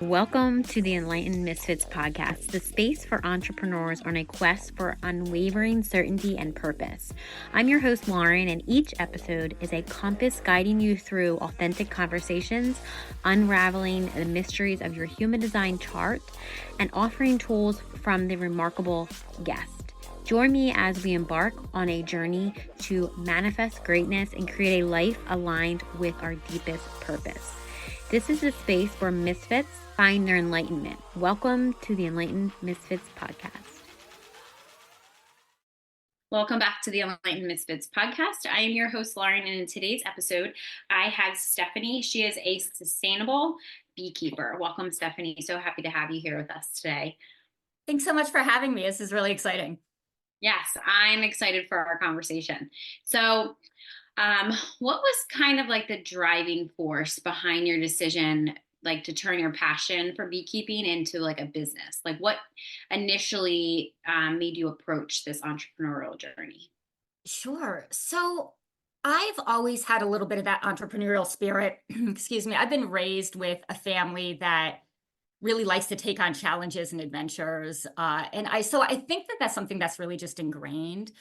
Welcome to the Enlightened Misfits podcast, the space for entrepreneurs on a quest for unwavering certainty and purpose. I'm your host, Lauren, and each episode is a compass guiding you through authentic conversations, unraveling the mysteries of your human design chart, and offering tools from the remarkable guest. Join me as we embark on a journey to manifest greatness and create a life aligned with our deepest purpose. This is the space where misfits find their enlightenment. Welcome to the Enlightened Misfits podcast. Welcome back to the Enlightened Misfits podcast. I am your host, Lauren, and in today's episode, I have Stephanie. She is a sustainable beekeeper. Welcome, Stephanie. So happy to have you here with us today. Thanks so much for having me. This is really exciting. Yes, I'm excited for our conversation. So, what was kind of like the driving force behind your decision, like to turn your passion for beekeeping into like a business? Like what initially made you approach this entrepreneurial journey? Sure. So I've always had a little bit of that entrepreneurial spirit. Excuse me. I've been raised with a family that really likes to take on challenges and adventures. So I think that that's something that's really just ingrained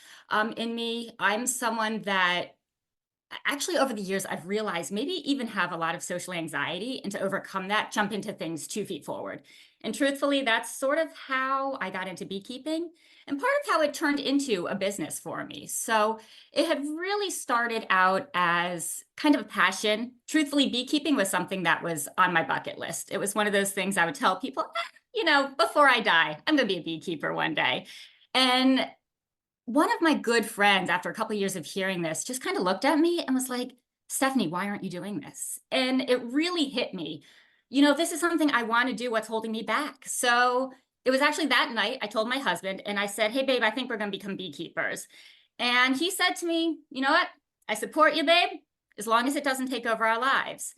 in me. I'm someone that actually over the years I've realized maybe even have a lot of social anxiety, and to overcome that, jump into things 2 feet forward. And truthfully, that's sort of how I got into beekeeping and part of how it turned into a business for me. So it had really started out as kind of a passion. Truthfully, beekeeping was something that was on my bucket list. It was one of those things I would tell people, before I die, I'm going to be a beekeeper one day. And one of my good friends, after a couple of years of hearing this, just kind of looked at me and was like, Stephanie, why aren't you doing this? And it really hit me. This is something I want to do. What's holding me back? So it was actually that night I told my husband and I said, hey, babe, I think we're going to become beekeepers. And he said to me, you know what? I support you, babe, as long as it doesn't take over our lives.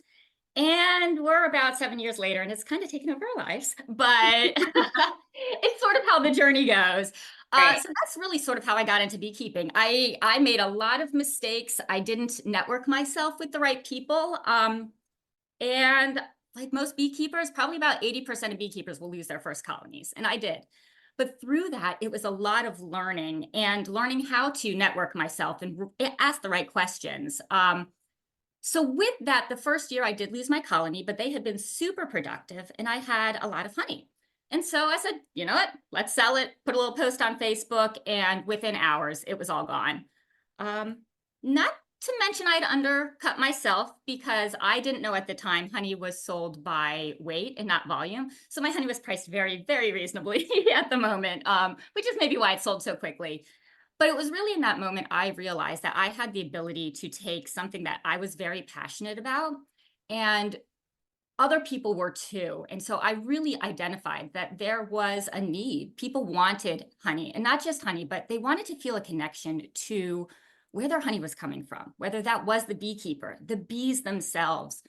And we're about 7 years later, and it's kind of taken over our lives, but it's sort of how the journey goes. Right. So that's really sort of how I got into beekeeping. I made a lot of mistakes. I didn't network myself with the right people. And like most beekeepers, probably about 80% of beekeepers will lose their first colonies. And I did. But through that, it was a lot of learning and learning how to network myself and ask the right questions. So with that, the first year I did lose my colony, but they had been super productive and I had a lot of honey. And so I said, you know what, let's sell it, put a little post on Facebook, and within hours, it was all gone. Not to mention I'd undercut myself because I didn't know at the time honey was sold by weight and not volume. So my honey was priced very, very reasonably at the moment, which is maybe why it sold so quickly. But it was really in that moment I realized that I had the ability to take something that I was very passionate about, and other people were too. And so I really identified that there was a need. People wanted honey, and not just honey, but they wanted to feel a connection to where their honey was coming from, whether that was the beekeeper, the bees themselves.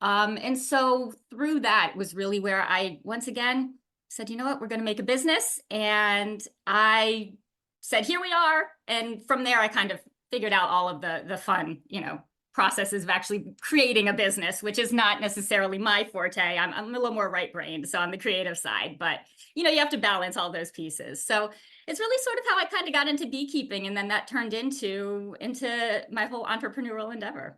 And so through that was really where I, once again, said, you know what, we're going to make a business. And I said, here we are. And from there, I kind of figured out all of the fun, processes of actually creating a business, which is not necessarily my forte. I'm a little more right-brained, so on the creative side, but you have to balance all those pieces. So it's really sort of how I kind of got into beekeeping, and then that turned into my whole entrepreneurial endeavor.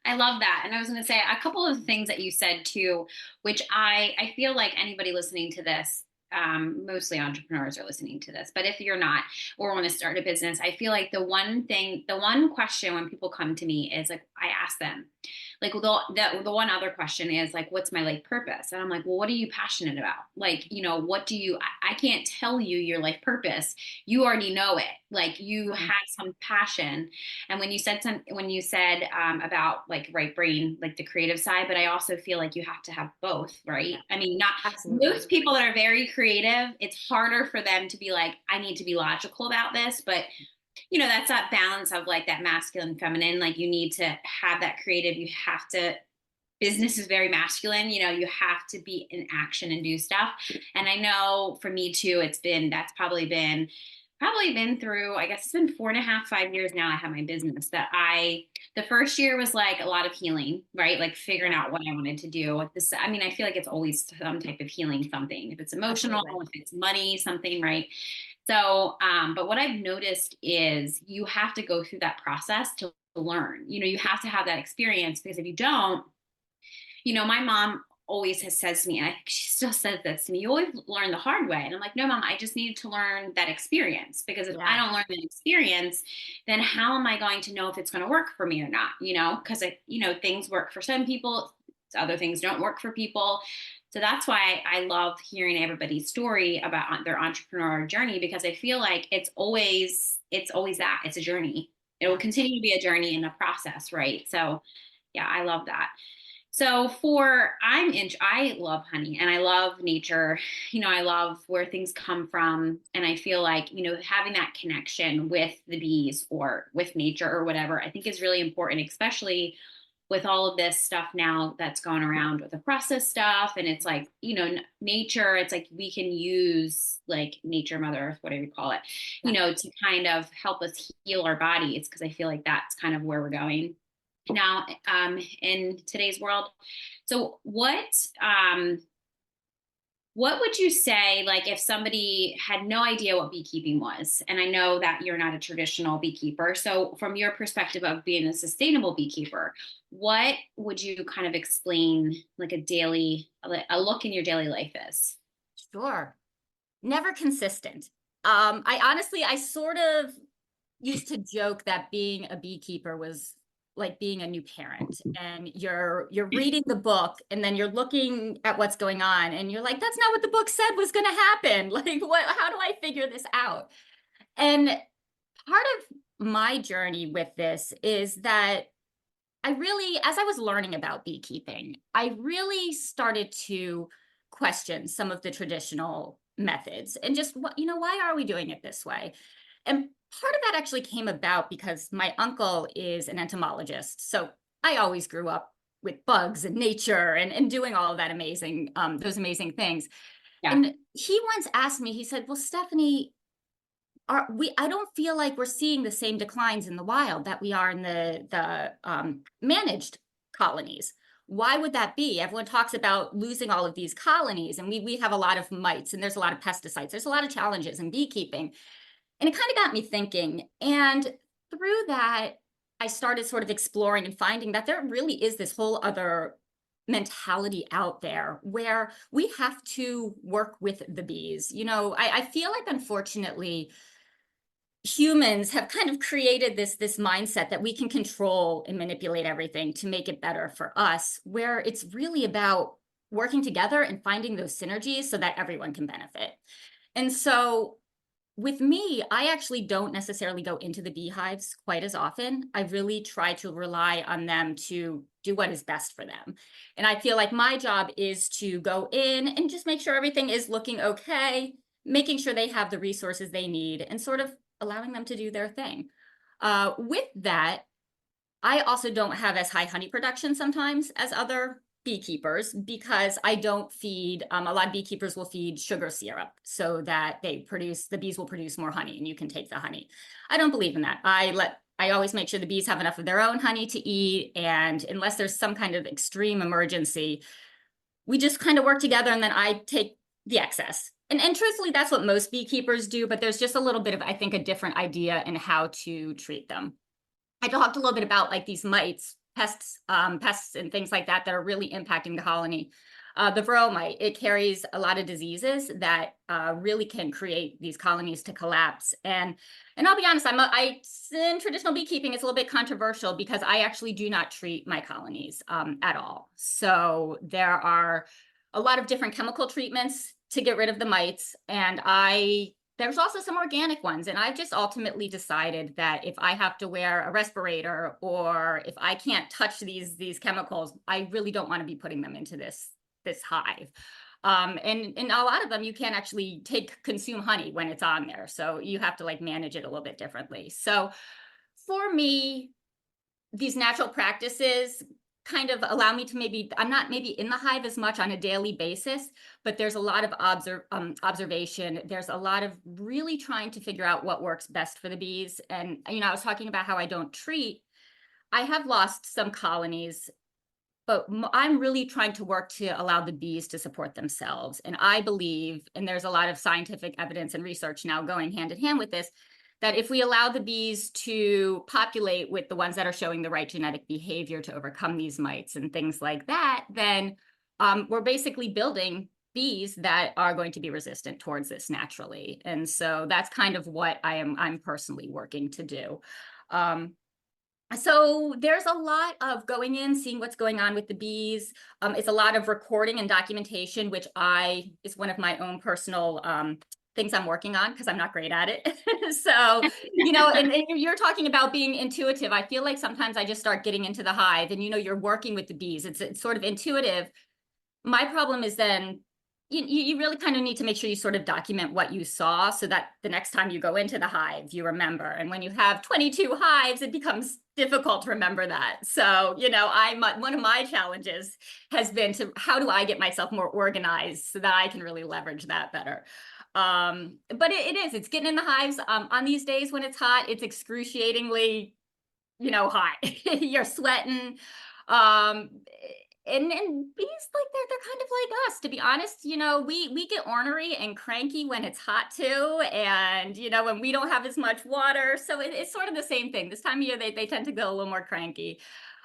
I love that. And I was going to say a couple of things that you said too, which I feel like anybody listening to this, mostly entrepreneurs are listening to this, but if you're not or want to start a business, I feel like the one question when people come to me is like, I ask them, like the one other question is like, what's my life purpose? And I'm like, well, what are you passionate about? Like, what do you, I can't tell you your life purpose. You already know it. Like you have some passion. And when you said about like right brain, like the creative side, but I also feel like you have to have both, right? I mean, not Absolutely. Most people that are very creative, it's harder for them to be like, I need to be logical about this, but that's that balance of like that masculine, feminine, like you need to have that creative, business is very masculine, you have to be in action and do stuff. And I know for me too, that's probably been probably been through, I guess it's been 4.5, 5 years now I have my business the first year was like a lot of healing, right? Like figuring Yeah, out what I wanted to do with this. I mean, I feel like it's always some type of healing something. If it's emotional, absolutely. if it's money, something, right? So, but what I've noticed is you have to go through that process to learn. You have to have that experience because if you don't, my mom always has says to me, and I think she still says this to me, you always learn the hard way. And I'm like, no, mom, I just needed to learn that experience because if I Yeah, don't learn that experience, then how am I going to know if it's going to work for me or not? Because things work for some people, other things don't work for people. So that's why I love hearing everybody's story about their entrepreneurial journey because I feel like it's always that it's a journey. It will yeah. continue to be a journey and a process, right? So yeah, I love that. So I love honey and I love nature. I love where things come from. And I feel like, having that connection with the bees or with nature or whatever, I think is really important, especially with all of this stuff now that's going around with the processed stuff. And it's like, nature, it's like we can use like nature, Mother Earth, whatever you call it, Yeah. to kind of help us heal our bodies. Cause I feel like that's kind of where we're going now in today's world. So what would you say, like if somebody had no idea what beekeeping was? And I know that you're not a traditional beekeeper. So from your perspective of being a sustainable beekeeper, what would you kind of explain like a look in your daily life is? Sure. Never consistent. I sort of used to joke that being a beekeeper was like being a new parent, and you're reading the book and then you're looking at what's going on and you're like, that's not what the book said was going to happen. Like, how do I figure this out? And part of my journey with this is that as I was learning about beekeeping, I really started to question some of the traditional methods and just why are we doing it this way? And part of that actually came about because my uncle is an entomologist. So I always grew up with bugs and nature and doing all of that those amazing things. Yeah. And he once asked me, he said, well, Stephanie, I don't feel like we're seeing the same declines in the wild that we are in the managed colonies. Why would that be? Everyone talks about losing all of these colonies, and we have a lot of mites, and there's a lot of pesticides. There's a lot of challenges in beekeeping. And it kind of got me thinking. And through that, I started sort of exploring and finding that there really is this whole other mentality out there where we have to work with the bees. I feel like, unfortunately, humans have kind of created this mindset that we can control and manipulate everything to make it better for us, where it's really about working together and finding those synergies so that everyone can benefit. And so with me, I actually don't necessarily go into the beehives quite as often. I really try to rely on them to do what is best for them. And I feel like my job is to go in and just make sure everything is looking okay, making sure they have the resources they need, and sort of allowing them to do their thing. With that, I also don't have as high honey production sometimes as other beekeepers because I don't feed, a lot of beekeepers will feed sugar syrup so that the bees will produce more honey and you can take the honey. I don't believe in that. I always make sure the bees have enough of their own honey to eat. And unless there's some kind of extreme emergency, we just kind of work together and then I take the excess. And truthfully, that's what most beekeepers do, but there's just a little bit of, I think, a different idea in how to treat them. I talked a little bit about like these mites, pests and things like that are really impacting the colony. The varroa mite, it carries a lot of diseases that really can create these colonies to collapse. And I'll be honest, in traditional beekeeping, it's a little bit controversial because I actually do not treat my colonies at all. So there are a lot of different chemical treatments to get rid of the mites, and there's also some organic ones. And I've just ultimately decided that if I have to wear a respirator or if I can't touch these chemicals, I really don't want to be putting them into this hive. And a lot of them, you can't actually consume honey when it's on there. So you have to like manage it a little bit differently. So for me, these natural practices kind of allow me to I'm not maybe in the hive as much on a daily basis, but there's a lot of observation. There's a lot of really trying to figure out what works best for the bees. And, I was talking about how I don't treat. I have lost some colonies, but I'm really trying to work to allow the bees to support themselves. And I believe, and there's a lot of scientific evidence and research now going hand in hand with this, that if we allow the bees to populate with the ones that are showing the right genetic behavior to overcome these mites and things like that, then we're basically building bees that are going to be resistant towards this naturally. And so that's kind of what I'm personally working to do. So there's a lot of going in, seeing what's going on with the bees. It's a lot of recording and documentation, which is one of my own personal things I'm working on because I'm not great at it. So, and you're talking about being intuitive. I feel like sometimes I just start getting into the hive and, you're working with the bees. It's sort of intuitive. My problem is then you really kind of need to make sure you sort of document what you saw so that the next time you go into the hive, you remember. And when you have 22 hives, it becomes difficult to remember that. So, one of my challenges has been to how do I get myself more organized so that I can really leverage that better. But it's getting in the hives on these days when it's hot, it's excruciatingly, hot. You're sweating. And bees, like they're kind of like us, to be honest. We get ornery and cranky when it's hot too, and when we don't have as much water. So it's sort of the same thing. This time of year, they tend to go a little more cranky.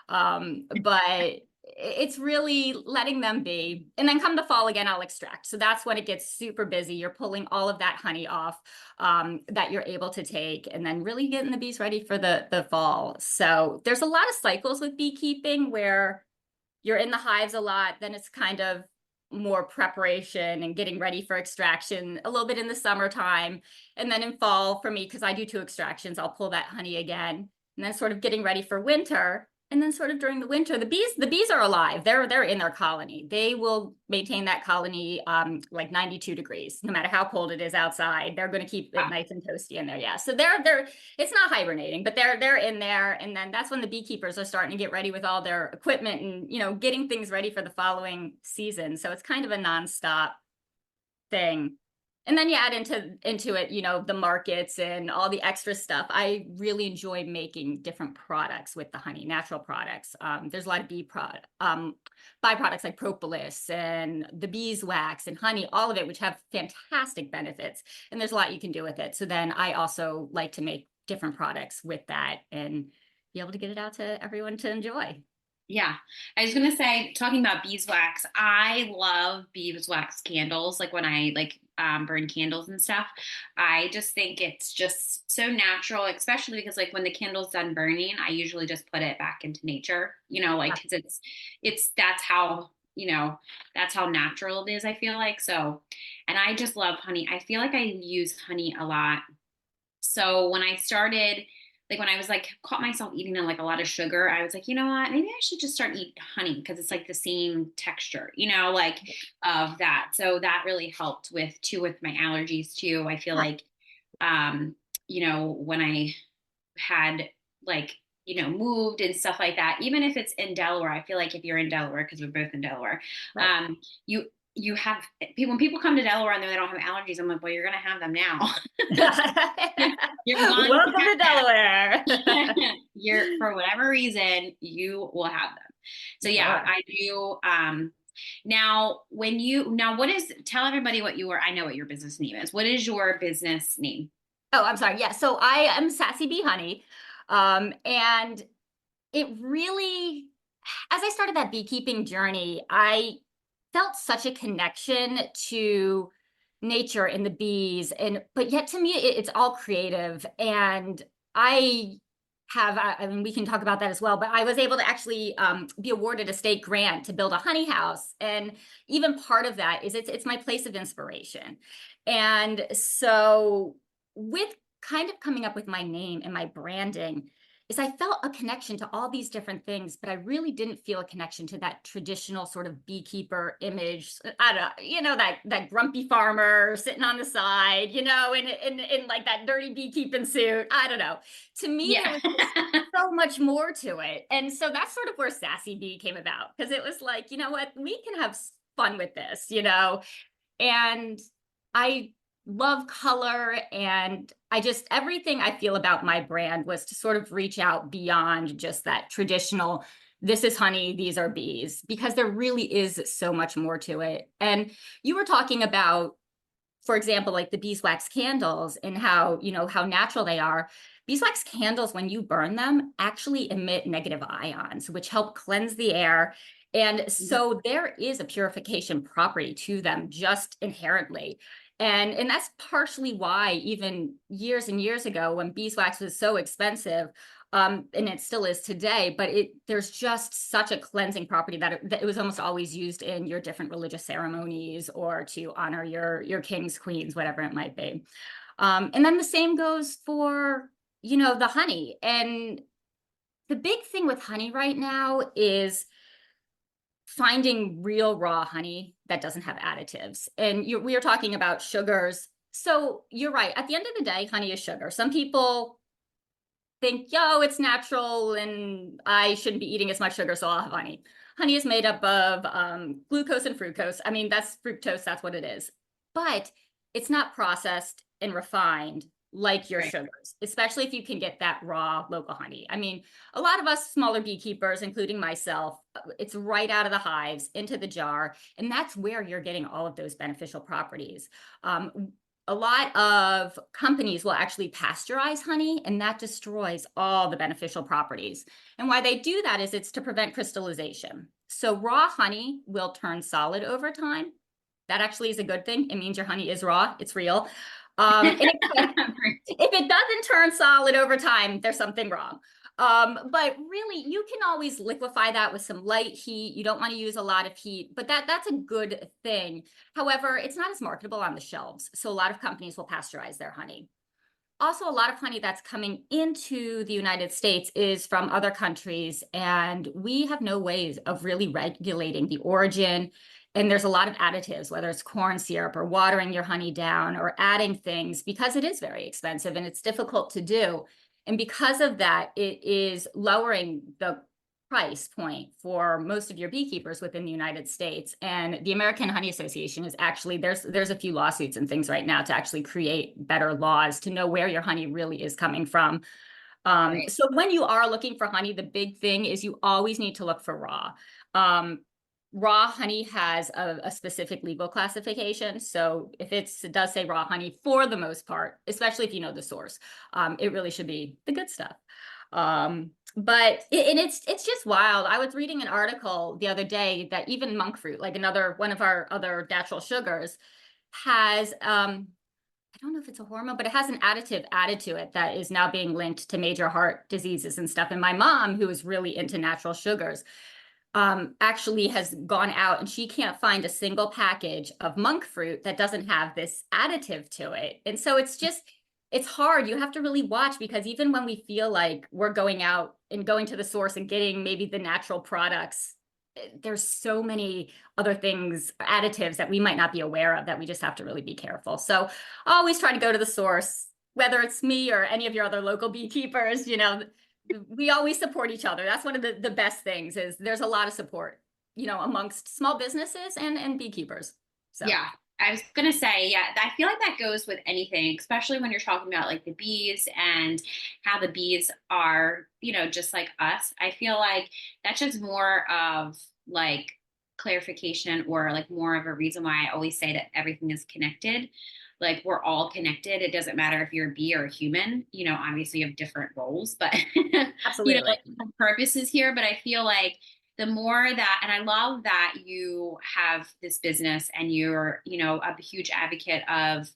But it's really letting them be. And then come the fall again, I'll extract. So that's when it gets super busy. You're pulling all of that honey off that you're able to take, and then really getting the bees ready for the fall. So there's a lot of cycles with beekeeping where you're in the hives a lot, then it's kind of more preparation and getting ready for extraction a little bit in the summertime. And then in fall for me, because I do 2 extractions, I'll pull that honey again, and then sort of getting ready for winter. And then sort of during the winter, the bees are alive. They're in their colony. They will maintain that colony like 92 degrees, no matter how cold it is outside. They're going to keep it nice and toasty in there. Yeah. So they're it's not hibernating, but they're in there. And then that's when the beekeepers are starting to get ready with all their equipment and getting things ready for the following season. So it's kind of a nonstop thing. And then you add into it, the markets and all the extra stuff. I really enjoy making different products with the honey, natural products. There's a lot of byproducts like propolis and the beeswax and honey, all of it, which have fantastic benefits. And there's a lot you can do with it. So then I also like to make different products with that and be able to get it out to everyone to enjoy. Yeah. I was gonna say, talking about beeswax, I love beeswax candles. Like when I burn candles and stuff, I just think it's just so natural, especially because like when the candle's done burning, I usually just put it back into nature, because that's how natural it is, I feel like. So, and I just love honey. I feel like I use honey a lot. So when I started, like when I was like caught myself eating like a lot of sugar, I was like, you know what, maybe I should just start eating honey because it's like the same texture, like of that. So that really helped with my allergies too. I feel like, when I had like, moved and stuff like that, even if it's in Delaware, I feel like if you're in Delaware, because we're both in Delaware, Right. you have people, when people come to Delaware and they don't have allergies, I'm like, well, you're going to have them now. You're going Welcome to to Delaware. for whatever reason, you will have them. So yeah, Sure. I do. Tell everybody I know what your business name is. What is your business name? Oh, I'm sorry. Yeah. So I am Sassy Bee Honey. And it really, as I started that beekeeping journey, I felt such a connection to nature and the bees. But yet to me, it's all creative. And I mean, we can talk about that as well, but I was able to actually be awarded a state grant to build a honey house. And even part of that is it's my place of inspiration. And so with kind of coming up with my name and my branding, is I felt a connection to all these different things, but I really didn't feel a connection to that traditional sort of beekeeper image. I don't know, that grumpy farmer sitting on the side, in like that dirty beekeeping suit. I don't know. To me, there Yeah. was just so much more to it. And so that's sort of where Sassy Bee came about, because it was like, you know what, we can have fun with this, and I love color, and everything I feel about my brand was to sort of reach out beyond just that traditional, this is honey, these are bees, because there really is so much more to it. And you were talking about, for example, like the beeswax candles and how natural they are. Beeswax candles, when you burn them, actually emit negative ions, which help cleanse the air. And so there is a purification property to them just inherently. And that's partially why, even years and years ago, when beeswax was so expensive, and it still is today, but there's just such a cleansing property that it was almost always used in your different religious ceremonies or to honor your kings, queens, whatever it might be. And then the same goes for, the honey. And the big thing with honey right now is finding real raw honey that doesn't have additives. And we are talking about sugars. So you're right. At the end of the day, honey is sugar. Some people think, yo, it's natural and I shouldn't be eating as much sugar, so I'll have honey. Honey is made up of glucose and fructose. I mean, that's fructose, that's what it is. But it's not processed and refined like your Right. sugars, especially if you can get that raw local honey. I mean, a lot of us smaller beekeepers, including myself, it's right out of the hives into the jar, and that's where you're getting all of those beneficial properties. A lot of companies will actually pasteurize honey, and that destroys all the beneficial properties. And why they do that is it's to prevent crystallization. So raw honey will turn solid over time. That actually is a good thing. It means your honey is raw, it's real. And if it doesn't turn solid over time, there's something wrong. But really, you can always liquefy that with some light heat. You don't want to use a lot of heat, but that's a good thing. However, it's not as marketable on the shelves. So a lot of companies will pasteurize their honey. Also, a lot of honey that's coming into the United States is from other countries, and we have no ways of really regulating the origin. And there's a lot of additives, whether it's corn syrup or watering your honey down or adding things, because it is very expensive and it's difficult to do. And because of that, it is lowering the price point for most of your beekeepers within the United States. And the American Honey Association is actually, there's a few lawsuits and things right now to actually create better laws to know where your honey really is coming from. Right. So when you are looking for honey, the big thing is you always need to look for raw. Raw honey has a specific legal classification. So if it does say raw honey, for the most part, especially if you know the source, it really should be the good stuff. But it's just wild. I was reading an article the other day that even monk fruit, like another one of our other natural sugars, has I don't know if it's a hormone, but it has an additive added to it that is now being linked to major heart diseases and stuff. And my mom, who is really into natural sugars, actually has gone out and she can't find a single package of monk fruit that doesn't have this additive to it. And so it's hard. You have to really watch, because even when we feel like we're going out and going to the source and getting maybe the natural products, there's so many other things, additives that we might not be aware of, that we just have to really be careful. So always try to go to the source, whether it's me or any of your other local beekeepers. We always support each other. That's one of the best things, is there's a lot of support, amongst small businesses and beekeepers. So Yeah, I was gonna say, yeah, I feel like that goes with anything, especially when you're talking about like the bees and how the bees are, just like us. I feel like that's just more of like clarification, or like more of a reason why I always say that everything is connected. Like we're all connected. It doesn't matter if you're a bee or a human, obviously you have different roles, but absolutely. like different purposes here. But I feel like the more that, and I love that you have this business and you're, a huge advocate of,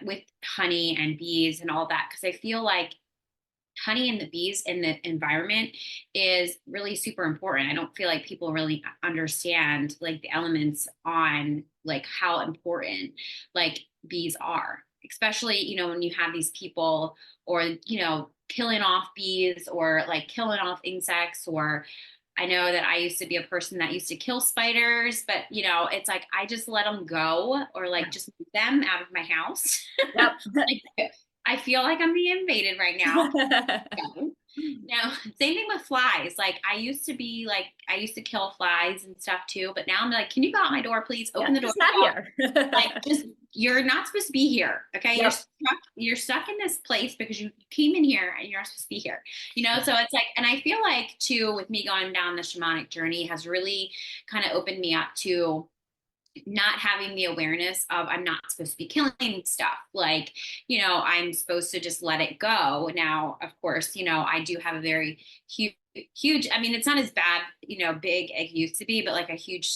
with honey and bees and all that. Cause I feel like honey and the bees in the environment is really super important. I don't feel like people really understand like the elements on like how important like bees are, especially, when you have these people or, killing off bees or like killing off insects. Or I know that I used to be a person that used to kill spiders, but you know, it's like I just let them go, or like just move them out of my house. Yep. Like, I feel like I'm being invaded right now. Go. Now, same thing with flies. Like I used to kill flies and stuff too, but now I'm like, can you go out my door, please? Yeah, Open the door. just not here. Like, just you're not supposed to be here. Okay. Yep. You're stuck in this place because you came in here and you're not supposed to be here. You know, so it's like, and I feel like too, with me going down the shamanic journey has really kind of opened me up to not having the awareness of I'm not supposed to be killing stuff. Like, you know, I'm supposed to just let it go. Now, of course, you know, I do have a very huge, I mean, it's not as bad, you know, big as it used to be, but like a huge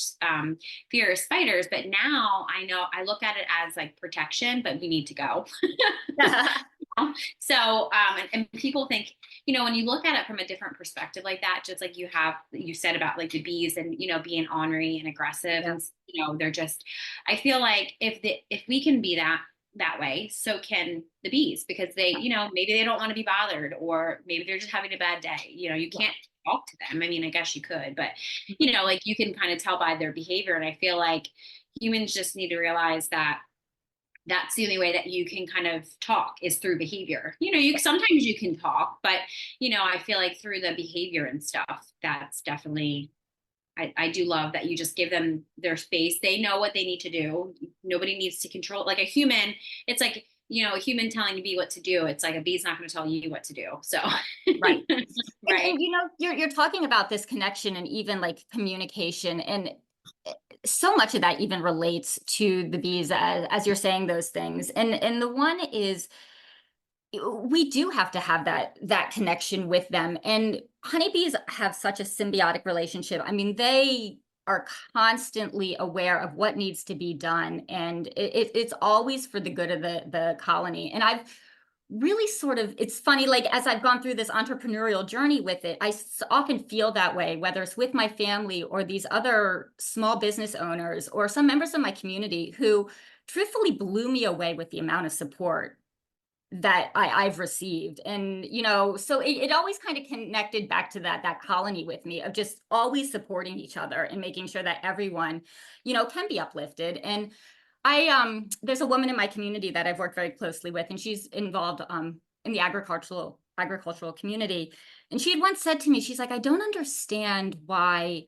fear of spiders. But now I know I look at it as like protection, but we need to go. So, and people think, you know, when you look at it from a different perspective like that, just like you said about like the bees and, you know, being ornery and aggressive Yeah. and, you know, they're just, I feel like if we can be that way, so can the bees, because they, you know, maybe they don't want to be bothered, or maybe they're just having a bad day. You know, you Yeah. can't talk to them. I mean, I guess you could, but you know, like you can kind of tell by their behavior. And I feel like humans just need to realize that that's the only way that you can kind of talk is through behavior. You know, you sometimes you can talk, but you know, I feel like through the behavior and stuff, that's definitely I do love that you just give them their space. They know what they need to do. Nobody needs to control. Like a human, it's like, you know, a human telling a bee what to do. It's like a bee's not going to tell you what to do. So, Right. right. And you know, you're talking about this connection and even like communication, and so much of that even relates to the bees as you're saying those things. And the one is we do have to have that connection with them. And honeybees have such a symbiotic relationship. I mean, they are constantly aware of what needs to be done, and it's always for the good of the colony. And I've really sort of, it's funny, like as I've gone through this entrepreneurial journey with it, I often feel that way, whether it's with my family or these other small business owners or some members of my community who truthfully blew me away with the amount of support that I've received. And, you know, so it always kind of connected back to that colony with me of just always supporting each other and making sure that everyone, you know, can be uplifted. And there's a woman in my community that I've worked very closely with, and she's involved in the agricultural community. And she had once said to me, she's like, I don't understand why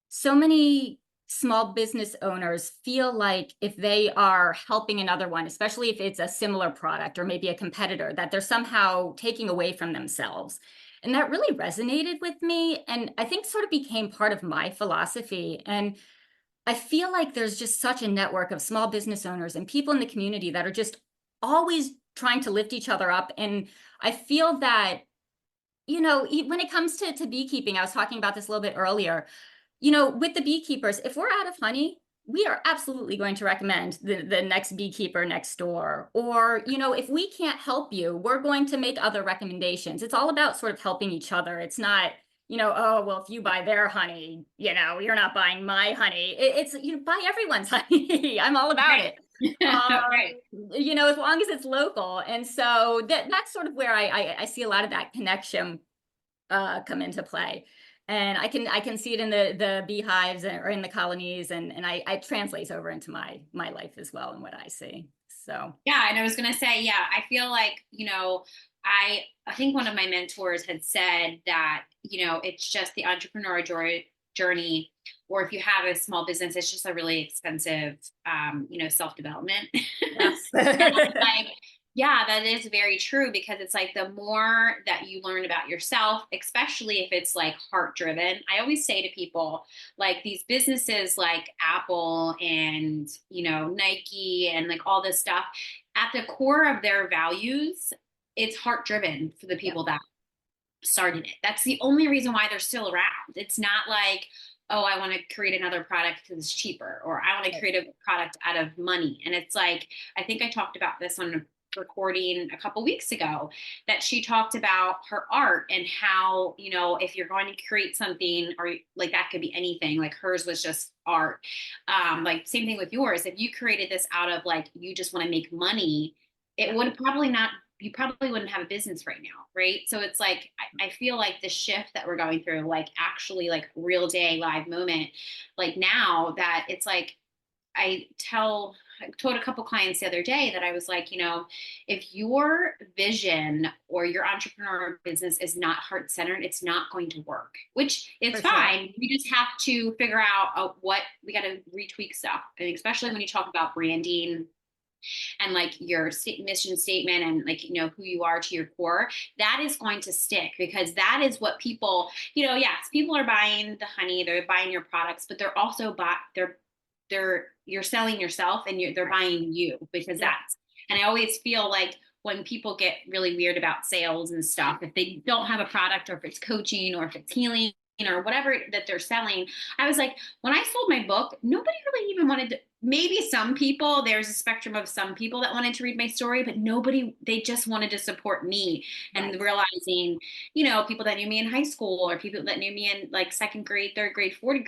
so many small business owners feel like if they are helping another one, especially if it's a similar product or maybe a competitor, that they're somehow taking away from themselves. And that really resonated with me, and I think sort of became part of my philosophy. And I feel like there's just such a network of small business owners and people in the community that are just always trying to lift each other up. And I feel that, you know, when it comes to beekeeping, I was talking about this a little bit earlier, you know, with the beekeepers, if we're out of honey, we are absolutely going to recommend the next beekeeper next door. Or, you know, if we can't help you, we're going to make other recommendations. It's all about sort of helping each other. It's not, you know, oh, well, if you buy their honey, you know, you're not buying my honey. It's, you know, buy everyone's honey. I'm all about Right. it. Right. You know, as long as it's local. And so that's sort of where I see a lot of that connection come into play. And I can see it in the beehives or in the colonies, and I translates over into my life as well and what I see. So Yeah, and I was gonna say, yeah, I feel like, you know, I think one of my mentors had said that, you know, it's just the entrepreneurial journey, or if you have a small business, it's just a really expensive, you know, self-development. yes. And I'm like, yeah, that is very true, because it's like the more that you learn about yourself, especially if it's like heart driven. I always say to people, like these businesses like Apple and, you know, Nike and like all this stuff, at the core of their values, it's heart driven for the Yeah. people that started it. That's the only reason why they're still around. It's not like, oh, I want to create another product because it's cheaper, or I want to create a product out of money. And it's like, I think I talked about this on a recording a couple weeks ago, that she talked about her art and how, you know, if you're going to create something, or like that could be anything, like hers was just art. Like same thing with yours. If you created this out of like, you just want to make money, it would probably not you probably wouldn't have a business right now, right? So it's like I feel like the shift that we're going through, like actually like real day live moment, like now that it's like I told a couple clients the other day that I was like, if your vision or your entrepreneur business is not heart centered, it's not going to work, which it's For sure. fine. We just have to figure out what we got to retweak stuff. And especially when you talk about branding and like your mission statement and like who you are to your core, that is going to stick because that is what people, yes, people are buying the honey, they're buying your products, but they're also they're you're selling yourself and they're buying you because Yeah. that's, and I always feel like when people get really weird about sales and stuff, if they don't have a product or if it's coaching or if it's healing or whatever that they're selling, I was like, when I sold my book, nobody really even wanted to, maybe some people, there's a spectrum of some people that wanted to read my story, but nobody, they just wanted to support me and Right. realizing, people that knew me in high school or people that knew me in like second grade, third grade, fourth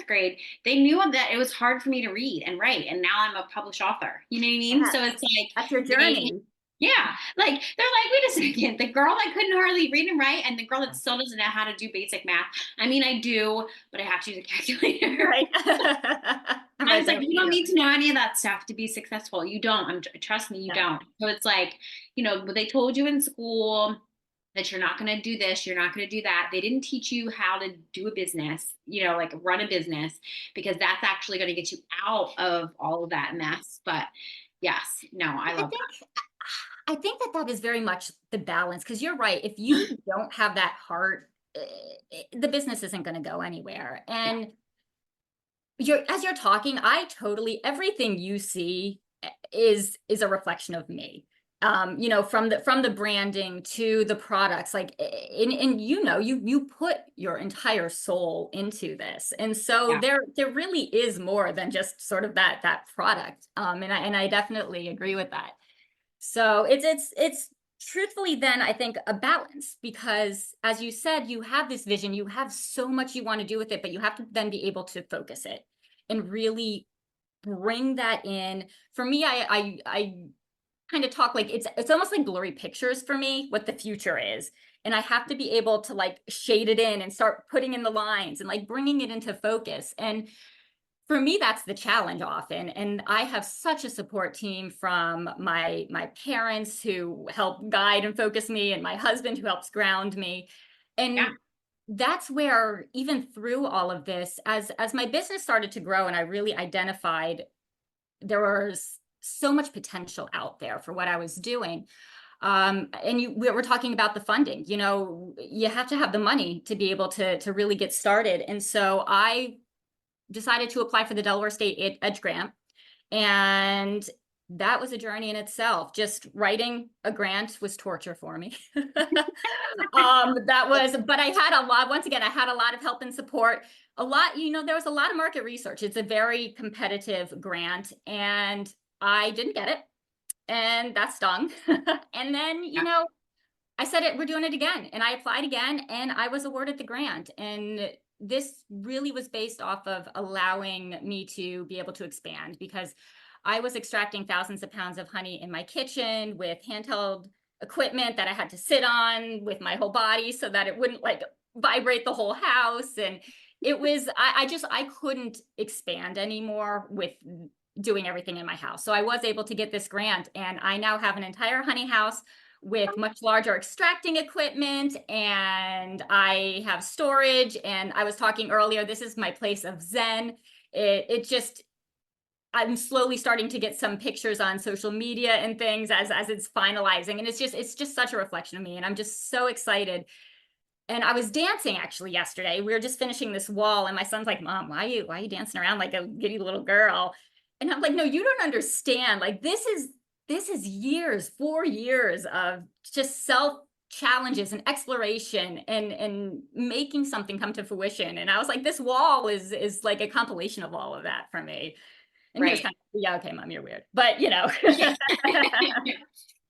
grade, they knew that it was hard for me to read and write. And now I'm a published author. You know what I mean? So Yes. it's like That's your they, journey. yeah, like they're like, wait a second, the girl that couldn't hardly read and write, and the girl that still doesn't know how to do basic math. I mean, I do, but I have to use a calculator. Right. I'm I right was there like, with you don't you. need to know any of that stuff to be successful. You don't. Trust me, you No. don't. So it's like, what they told you in school that you're not going to do this, you're not going to do that. They didn't teach you how to do a business, like run a business, because that's actually going to get you out of all of that mess. But yes, no, I I love think I think that that is very much the balance because you're right. If you don't have that heart, the business isn't going to go anywhere. that. And as you're talking, I totally everything you see is a reflection of me. From the branding to the products, like and you put your entire soul into this, and so Yeah. there really is more than just sort of that product. And I definitely agree with that. So it's truthfully then I think a balance because as you said, you have this vision, you have so much you want to do with it, but you have to then be able to focus it and really bring that in. For me, I kind of talk like it's almost like blurry pictures for me, what the future is. And I have to be able to like shade it in and start putting in the lines and like bringing it into focus. And for me, that's the challenge often. And I have such a support team from my parents who help guide and focus me, and my husband who helps ground me. Yeah. And that's where even through all of this, as my business started to grow and I really identified there was so much potential out there for what I was doing. We're talking about the funding. You have to have the money to be able to really get started. And so I decided to apply for the Delaware State Edge Grant. And that was a journey in itself. Just writing a grant was torture for me. But I had a lot, once again, I had a lot of help and support. There was a lot of market research. It's a very competitive grant, and I didn't get it. And that stung. And then, Yeah. I said we're doing it again. And I applied again and I was awarded the grant. And this really was based off of allowing me to be able to expand because I was extracting thousands of pounds of honey in my kitchen with handheld equipment that I had to sit on with my whole body so that it wouldn't like vibrate the whole house. And it was, I couldn't expand anymore with doing everything in my house. So I was able to get this grant and I now have an entire honey house with much larger extracting equipment, and I have storage. And I was talking earlier, this is my place of Zen. I'm slowly starting to get some pictures on social media and things as it's finalizing. And it's just such a reflection of me. And I'm just so excited. And I was dancing actually yesterday. We were just finishing this wall, and my son's like, "Mom, why are you dancing around like a giddy little girl?" And I'm like, "No, you don't understand. Like this is years, 4 years of just self challenges and exploration and making something come to fruition." And I was like, this wall is like a compilation of all of that for me. And he was Right. kind of, yeah, okay, Mom, you're weird. But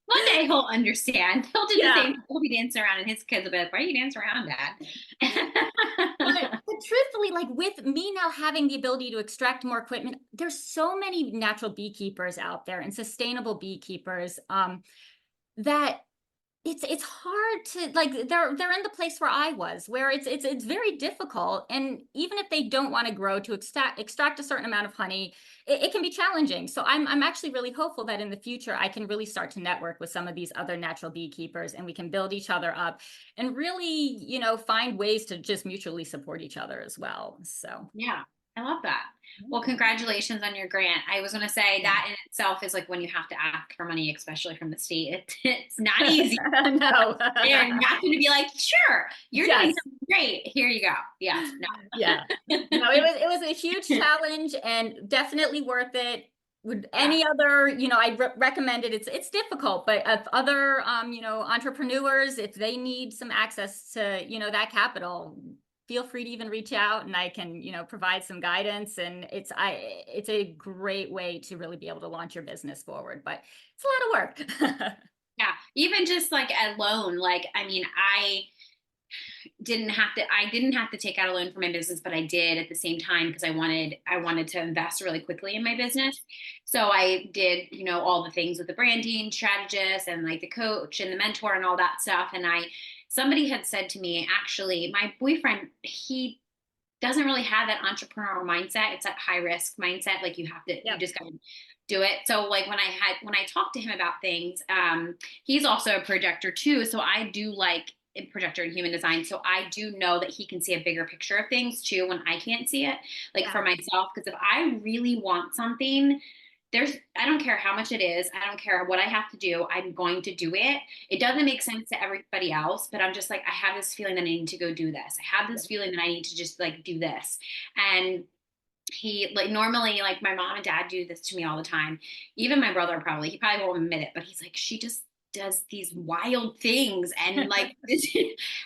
One day he'll understand. He'll do the yeah. same. He'll be dancing around, and his kids will be like, "Why are you dancing around, Dad?" But truthfully, like with me now having the ability to extract more equipment, there's so many natural beekeepers out there and sustainable beekeepers. that it's hard to, like, they're in the place where I was, where it's very difficult. And even if they don't want to grow to extract a certain amount of honey, it can be challenging. So I'm actually really hopeful that in the future I can really start to network with some of these other natural beekeepers, and we can build each other up and really, find ways to just mutually support each other as well. So Yeah, I love that. Well, yeah. congratulations on your grant. I was going to say that in itself is like when you have to ask for money, especially from the state, it's not easy. No. They're not going to be like, sure, you're doing Yes. something great. Here you go. Yes, Yeah. No, it was a huge no. challenge and definitely worth it. Would Yeah. any other, I recommend it. It's difficult, but if other, entrepreneurs, if they need some access to, that capital, feel free to even reach out, and I can, provide some guidance. And it's a great way to really be able to launch your business forward, but it's a lot of work. Yeah. Even just like a loan, like, I mean, I didn't have to take out a loan for my business, but I did at the same time because I wanted to invest really quickly in my business. So I did, all the things with the branding strategist and like the coach and the mentor and all that stuff. And somebody had said to me, actually, my boyfriend, he doesn't really have that entrepreneurial mindset. It's that high risk mindset. Like you Yep. just got to do it. So like when I talked to him about things, he's also a projector too. So I do like a projector in human design. So I do know that he can see a bigger picture of things too when I can't see it, like Yeah. for myself. Because if I really want something, I don't care how much it is. I don't care what I have to do. I'm going to do it. It doesn't make sense to everybody else, but I'm just like, I have this feeling that I need to go do this. I have this feeling that I need to just like do this. And he like normally like my mom and dad do this to me all the time. Even my brother he probably won't admit it, but he's like, she just does these wild things and like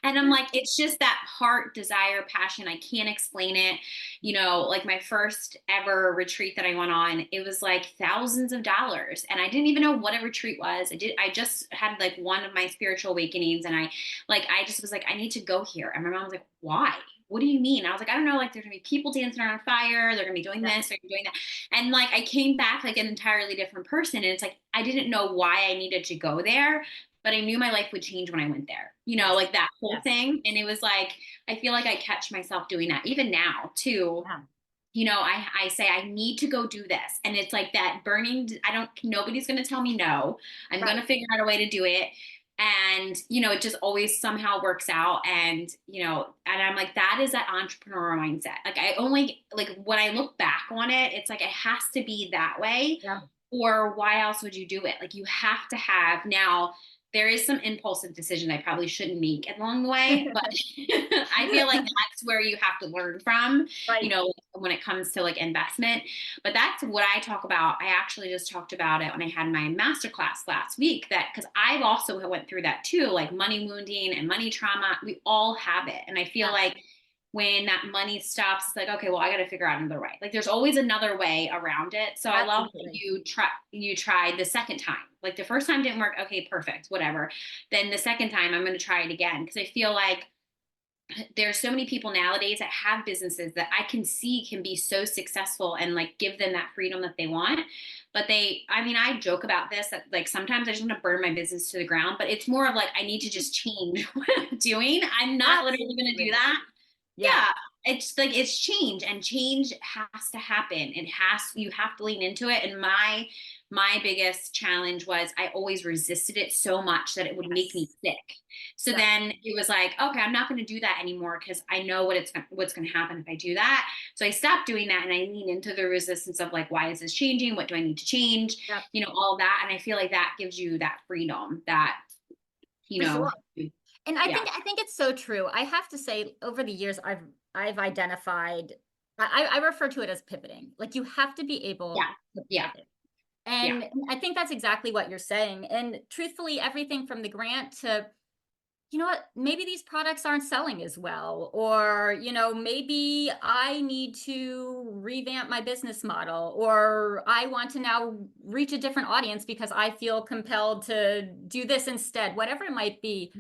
and I'm like, it's just that heart desire passion. I can't explain it. Like my first ever retreat that I went on, it was like thousands of dollars, and I didn't even know what a retreat was. I just had like one of my spiritual awakenings, and I just was like, I need to go here. And my mom was like, why? What do you mean? I was like, I don't know, like there's gonna be people dancing around fire, they're gonna be doing Yeah. this, they're gonna be doing that. And like I came back like an entirely different person. And it's like I didn't know why I needed to go there, but I knew my life would change when I went there, Yes. like that whole Yes. thing. And it was like I feel like I catch myself doing that even now too. Yeah. I say I need to go do this. And it's like that burning, nobody's going to tell me no. I'm going Right. to figure out a way to do it. And, it just always somehow works out. And, and I'm like, that is that entrepreneurial mindset. Like I only, like when I look back on it, it's like, it has to be that way, Yeah. or why else would you do it? Like you have to have now. There is some impulsive decision I probably shouldn't make along the way, but I feel like that's where you have to learn from, Right. when it comes to like investment. But that's what I talk about. I actually just talked about it when I had my masterclass last week, that because I've also went through that too, like money wounding and money trauma. We all have it. And I feel Yeah. like when that money stops, it's like, okay, well, I got to figure out another way. Like there's always another way around it. So I love that Absolutely. you tried the second time. Like the first time didn't work. Okay, perfect, whatever. Then the second time I'm going to try it again, because I feel like there's so many people nowadays that have businesses that I can see can be so successful and like give them that freedom that they want. But I joke about this, that like sometimes I just want to burn my business to the ground, but it's more of like, I need to just change what I'm doing. I'm not literally going to do Absolutely. that. Yeah. Yeah, it's like it's change, and change has to happen. You have to lean into it. And my biggest challenge was I always resisted it so much that it would make me Yes. sick. So Yeah. then it was like, okay, I'm not going to do that anymore, because I know what's going to happen if I do that. So I stopped doing that, and I lean into the resistance of like, why is this changing? What do I need to change? Yeah. All of that. And I feel like that gives you that freedom that, you For know, sure. And I yeah, think it's so true. I have to say, over the years, I've identified, I refer to it as pivoting. Like you have to be yeah, able to yeah, pivot. yeah, And I think that's exactly what you're saying. And truthfully, everything from the grant to, you know what, maybe these products aren't selling as well, or, maybe I need to revamp my business model, or I want to now reach a different audience because I feel compelled to do this instead, whatever it might be.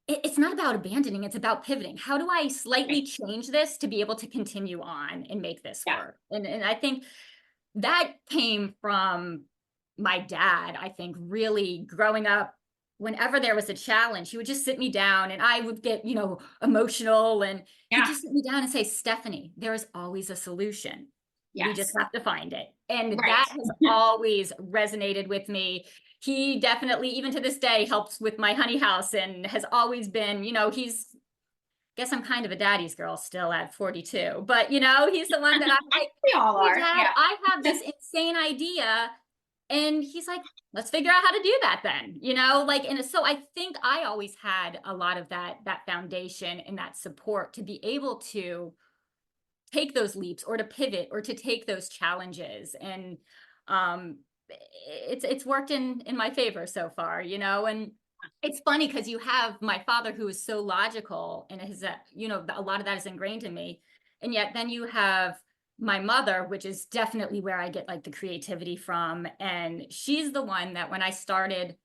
It's not about abandoning, it's about pivoting. How do I slightly right, change this to be able to continue on and make this yeah, work? And I think that came from my dad, I think, really growing up, whenever there was a challenge, he would just sit me down and I would get, emotional, and he'd Yeah. just sit me down and say, Stephanie, there is always a solution. We just Yes. have to find it. And Right. that has always resonated with me. He definitely, even to this day, helps with my honey house and has always been, guess I'm kind of a daddy's girl still at 42, but he's the one that I'm like, We all hey are. dad, Yeah. I have this insane idea. And he's like, let's figure out how to do that then, and so I think I always had a lot of that foundation and that support to be able to take those leaps or to pivot or to take those challenges. And um it's worked in my favor so far, and it's funny because you have my father who is so logical and his a lot of that is ingrained in me, and yet then you have my mother, which is definitely where I get like the creativity from. And she's the one that when I started,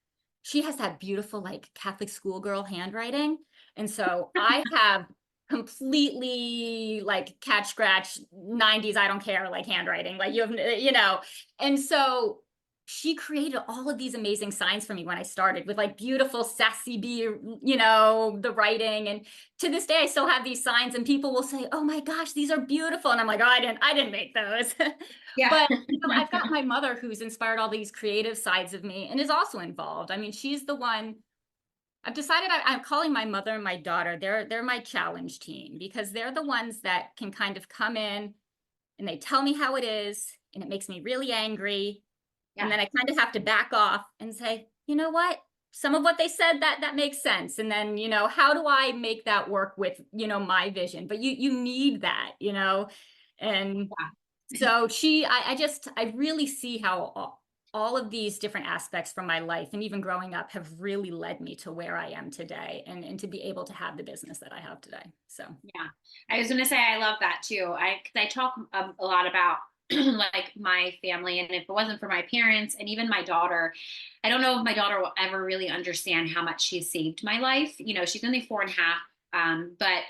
she has that beautiful like Catholic schoolgirl handwriting, and so I have completely like catch scratch 90s I don't care like handwriting, like and so she created all of these amazing signs for me when I started with like beautiful sassy bee, the writing. And to this day I still have these signs and people will say, oh my gosh, these are beautiful, and I'm like, oh, I didn't make those. Yeah. But I've got my mother who's inspired all these creative sides of me and is also involved. I mean, she's the one. I've decided I'm calling my mother and my daughter, they're my challenge team, because they're the ones that can kind of come in and they tell me how it is and it makes me really angry. Yeah. And then I kind of have to back off and say, you know what? Some of what they said that makes sense. And then, how do I make that work with, my vision? But you need that, and so I really see how all of these different aspects from my life and even growing up have really led me to where I am today, and to be able to have the business that I have today. So Yeah, I was going to say I love that too. Because I talk a lot about like my family, and if it wasn't for my parents and even my daughter, I don't know if my daughter will ever really understand how much she saved my life. She's only 4.5, but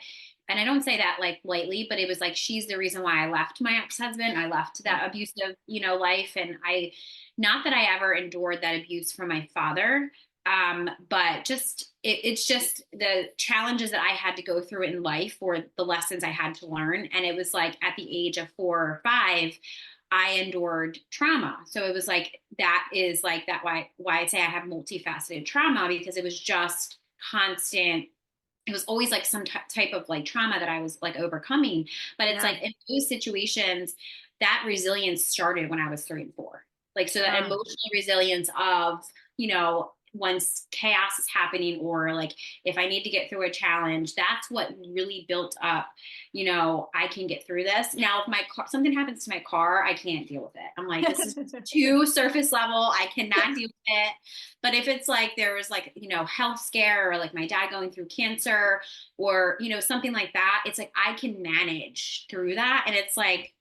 and I don't say that like lightly, but it was like she's the reason why I left my ex-husband. I left that abusive, life, and not that I ever endured that abuse from my father. But it's just the challenges that I had to go through in life, or the lessons I had to learn. And it was like at the age of 4 or 5, I endured trauma. So it was like, that is like that why I say I have multifaceted trauma, because it was just constant. It was always like some type of like trauma that I was like overcoming. But it's like in those situations, that resilience started when I was 3 and 4. Like, so that emotional resilience of, once chaos is happening, or like if I need to get through a challenge, that's what really built up, I can get through this. Now, if something happens to my car, I can't deal with it. I'm like, this is too surface level. I cannot deal with it. But if it's like there was like, health scare, or like my dad going through cancer, or, something like that, it's like I can manage through that. And it's like,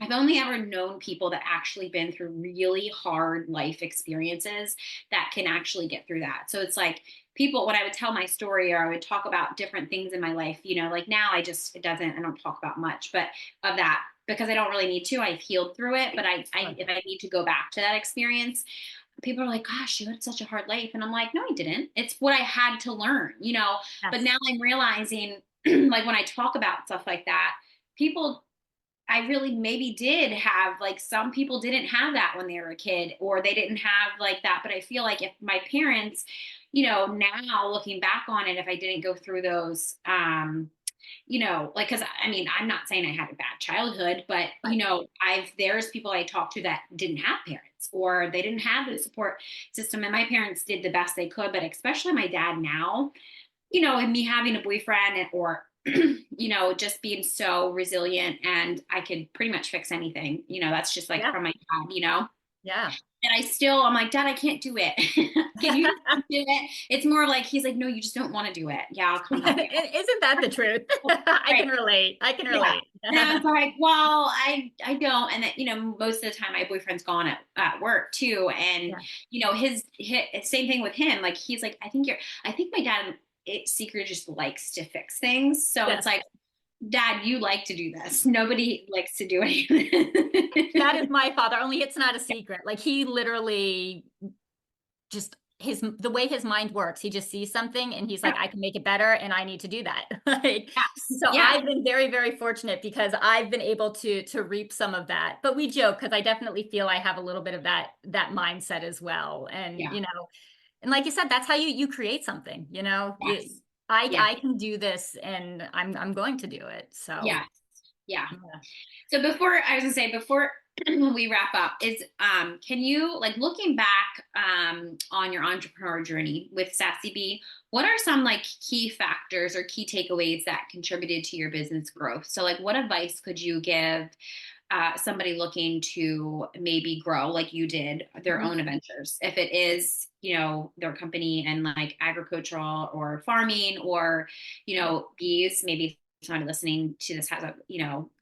I've only ever known people that actually been through really hard life experiences that can actually get through that. So it's like people, when I would tell my story, or I would talk about different things in my life, like now I don't talk about much, but of that, because I don't really need to. I've healed through it. But if I need to go back to that experience, people are like, gosh, you had such a hard life. And I'm like, no, I didn't. It's what I had to learn, but now I'm realizing like when I talk about stuff like that, people, I really maybe did have, like, some people didn't have that when they were a kid, or they didn't have like that. But I feel like if my parents, now looking back on it, if I didn't go through those, like, cause I mean, I'm not saying I had a bad childhood, but there's people I talked to that didn't have parents, or they didn't have the support system. And my parents did the best they could, but especially my dad now, and me having a boyfriend, or just being so resilient, and I could pretty much fix anything, that's just like from my dad, Yeah. And I'm like, Dad, I can't do it. Can you do it? It's more like, he's like, no, you just don't want to do it. Yeah, I'll come help you. Isn't that the truth? I can relate. Yeah. And I was like, well, I don't. And that, most of the time my boyfriend's gone at work too. And, his same thing with him. Like, he's like, I think my dad secretly just likes to fix things. So it's like, Dad, you like to do this. Nobody likes to do anything. That is my father, only it's not a secret. Like he literally just the way his mind works, he just sees something and he's like, I can make it better and I need to do that. Like, Yes. so Yeah. I've been very, very fortunate because I've been able to reap some of that. But we joke because I definitely feel I have a little bit of that mindset as well. And Yeah. and like you said, that's how you create something, Yes. Yeah. I can do this and I'm going to do it. So Yes. Yeah. yeah. So before I was gonna say before we wrap up, is can you like looking back on your entrepreneur journey with Sassy Bee, what are some like key factors or key takeaways that contributed to your business growth? So like what advice could you give somebody looking to maybe grow like you did their Mhm. own adventures? If it is, their company and like agricultural or farming or, bees, maybe somebody listening to this has a,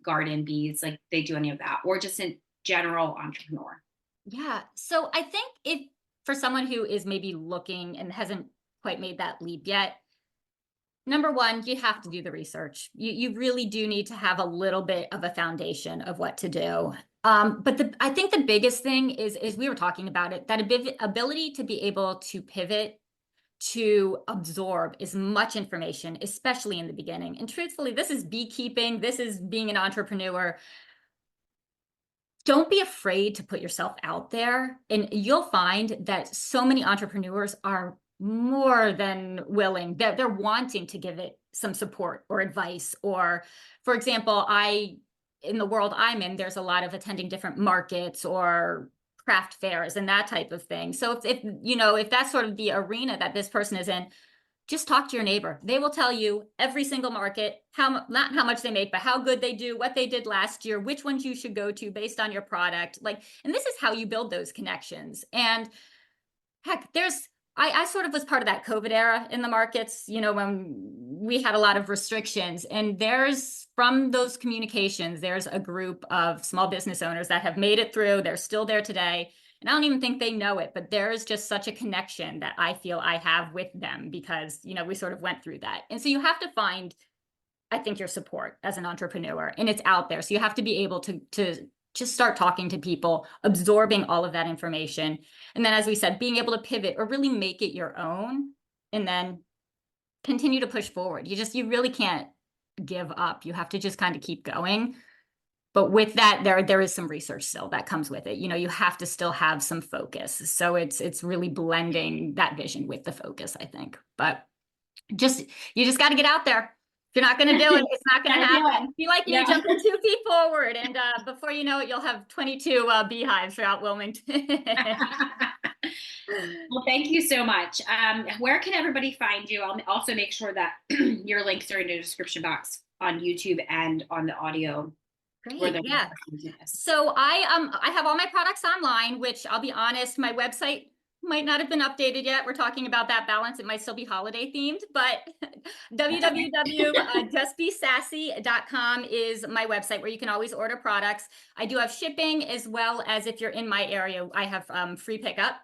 garden bees, like they do any of that, or just in general entrepreneur. Yeah. So I think if for someone who is maybe looking and hasn't quite made that leap yet, number one, you have to do the research. You really do need to have a little bit of a foundation of what to do. But I think the biggest thing is we were talking about it, that ability to be able to pivot, to absorb as much information, especially in the beginning. And truthfully, this is beekeeping, this is being an entrepreneur. Don't be afraid to put yourself out there. And you'll find that so many entrepreneurs are more than willing. They're wanting to give it some support or advice. Or, for example, in the world I'm in, there's a lot of attending different markets or craft fairs and that type of thing. So if that's sort of the arena that this person is in, just talk to your neighbor. They will tell you every single market, not how much they make, but how good they do, what they did last year, which ones you should go to based on your product. And this is how you build those connections. And heck, I sort of was part of that COVID era in the markets, when we had a lot of restrictions. And from those communications, there's a group of small business owners that have made it through. They're still there today. And I don't even think they know it, but there is just such a connection that I feel I have with them because, we sort of went through that. And so you have to find, I think, your support as an entrepreneur, and it's out there. So you have to be able to just start talking to people, absorbing all of that information. And then, as we said, being able to pivot or really make it your own and then continue to push forward. You really can't give up. You have to just kind of keep going. But with that, there is some research still that comes with it. You have to still have some focus. So it's really blending that vision with the focus, I think. But you just got to get out there. If you're not going to do it, it's not going to Gotta do it. happen. Be like me, Yeah. jumping 2 feet forward, and before you know it, you'll have 22 beehives throughout Wilmington. Well, thank you so much. Where can everybody find you? I'll also make sure that your links are in the description box on YouTube and on the audio where Great, they're yeah. listening to this. So I have all my products online, which I'll be honest, my website might not have been updated yet. We're talking about that balance. It might still be holiday themed, but www.justbesassy.com is my website where you can always order products. I do have shipping, as well as if you're in my area, I have free pickup.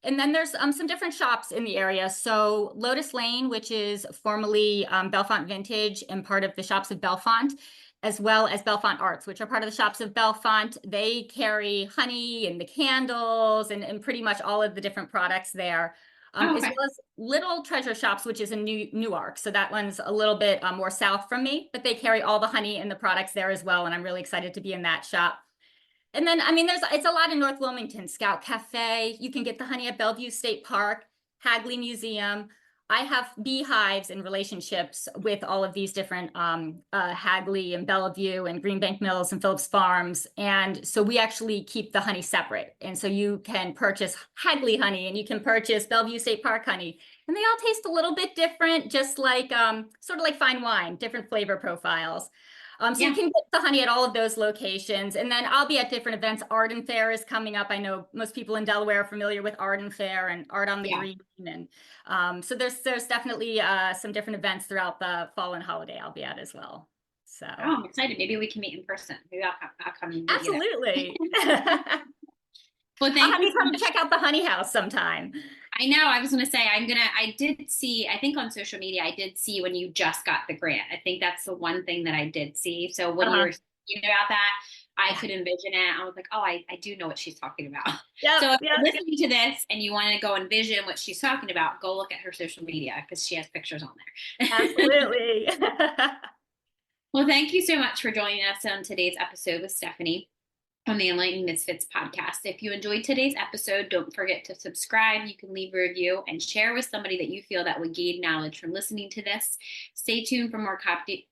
And then there's some different shops in the area. So Lotus Lane, which is formerly Bellefonte Vintage and part of the Shops of Bellefonte, as well as Bellefonte Arts, which are part of the Shops of Bellefonte. They carry honey and the candles and pretty much all of the different products there. As Okay. well as Little Treasure Shops, which is in Newark. So that one's a little bit more south from me, but they carry all the honey and the products there as well. And I'm really excited to be in that shop. And then, I mean, it's a lot in North Wilmington. Scout Cafe. You can get the honey at Bellevue State Park, Hagley Museum. I have beehives and relationships with all of these different Hagley and Bellevue and Greenbank Mills and Phillips Farms. And so we actually keep the honey separate. And so you can purchase Hagley honey and you can purchase Bellevue State Park honey. And they all taste a little bit different, just like sort of like fine wine, different flavor profiles. So you Yeah. can get the honey at all of those locations. And then I'll be at different events. Arden Fair is coming up. I know most people in Delaware are familiar with Arden Fair and Art on the Yeah. Green. And so there's definitely some different events throughout the fall and holiday I'll be at as well. So Oh, I'm excited. Maybe we can meet in person. Maybe I'll come and meet you there. absolutely. Well, I'll thank have you you so come much. check out the honey house sometime. I know. I was going to say, I did see, I think on social media, I did see when you just got the grant. I think that's the one thing that I did see. So when you Uh-huh. were speaking about that, I Yeah. could envision it. I was like, oh, I do know what she's talking about. Yep. So if Yep. you're listening to this and you want to go envision what she's talking about, go look at her social media because she has pictures on there. Absolutely. Well, thank you so much for joining us on today's episode with Stephanie on the Enlightened Misfits podcast. If you enjoyed today's episode, don't forget to subscribe. You can leave a review and share with somebody that you feel that would gain knowledge from listening to this. Stay tuned for more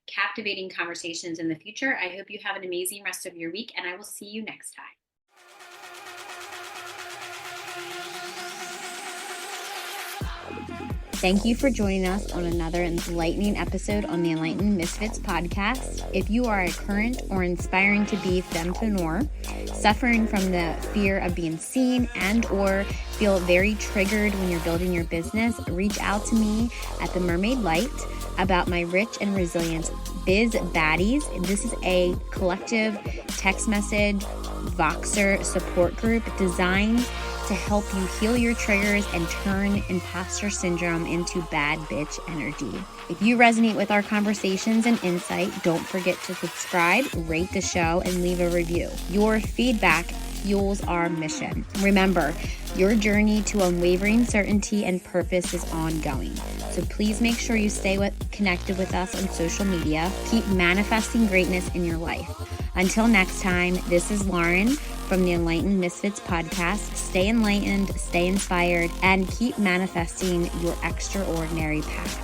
captivating conversations in the future. I hope you have an amazing rest of your week, and I will see you next time. Thank you for joining us on another enlightening episode on the Enlightened Misfits podcast. If you are a current or inspiring to be fempreneur, suffering from the fear of being seen and or feel very triggered when you're building your business, reach out to me at The Mermaid Light about my Rich and Resilient Biz Baddies. This is a collective text message Voxer support group designed to help you heal your triggers and turn imposter syndrome into bad bitch energy. If you resonate with our conversations and insight, don't forget to subscribe, rate the show, and leave a review. Your feedback fuels our mission. Remember, your journey to unwavering certainty and purpose is ongoing. So please make sure you stay connected with us on social media. Keep manifesting greatness in your life. Until next time, this is Lauren from the Enlightened Misfits podcast. Stay enlightened, stay inspired, and keep manifesting your extraordinary path.